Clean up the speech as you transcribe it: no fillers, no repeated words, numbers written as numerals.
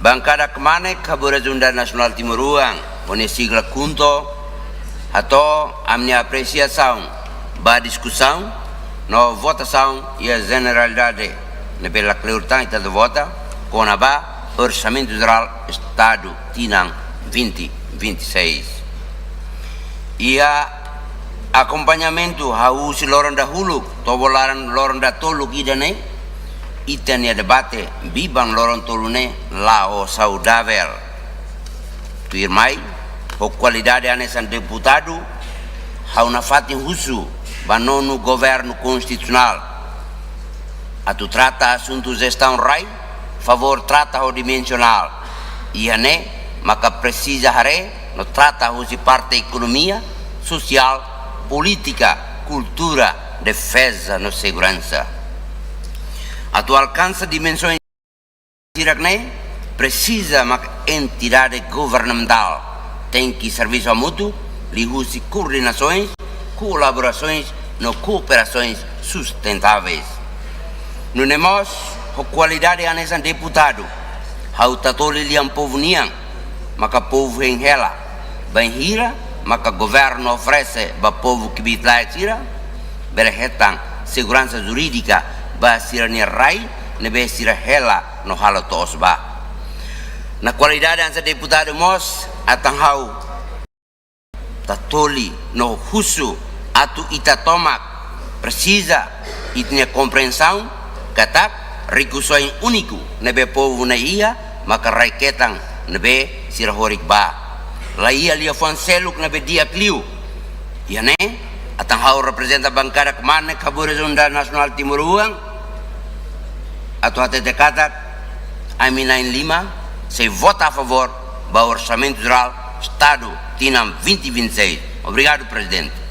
Bancada Kemanek Kaburazunda Nasional Timuruang, onde sigla Kunto, atau a minha apreciação, ba discussão, no votação e a generalidade, na pela clarita de vota, com a ba Orçamento Geral Estado Tinang 2026. E a acompanhamento hausi lorong dahulu, tobolaran lorong datolu idane, itania debate bibang lorong tolune lao saudável. Tuirmai, o qualidade anesan deputado, hau na fatin husu, banonu governo constitucional. Atu trata assuntos gestão rai, favor trata o dimensional. Iane, maka precisa hare, no trata husi parte economia, social, política, cultura, defesa no segurança. Atu alcança dimensões irakne, precisa uma entidade governamental tem que serviço mútuo, lihusi coordenações, colaborações, no cooperações sustentáveis. No nemos, a qualidade anesan deputado, hau tatoli liam povo niang, maka povo enhela, bem hira, maka governo oferece ba povo que bitlae tira, berhetang segurança jurídica ba sirania rai, nebe sira hela no halo tos ba. Na qualidade ansa deputado mos, atang hau tatoli no husu atu itatomak, precisa itnya compreensão, katak recursos único nebe povo na ia, maka raiketang nebe sira horik ba. La ia lia fonseluk nebe dia kliu. Iane, atang hau representa bancada Kemanek Kaburazunda Nasional Timuruang, atau até decada a 5 se vota a favor do Orçamento Geral Estado Tinam 2026. Obrigado, presidente.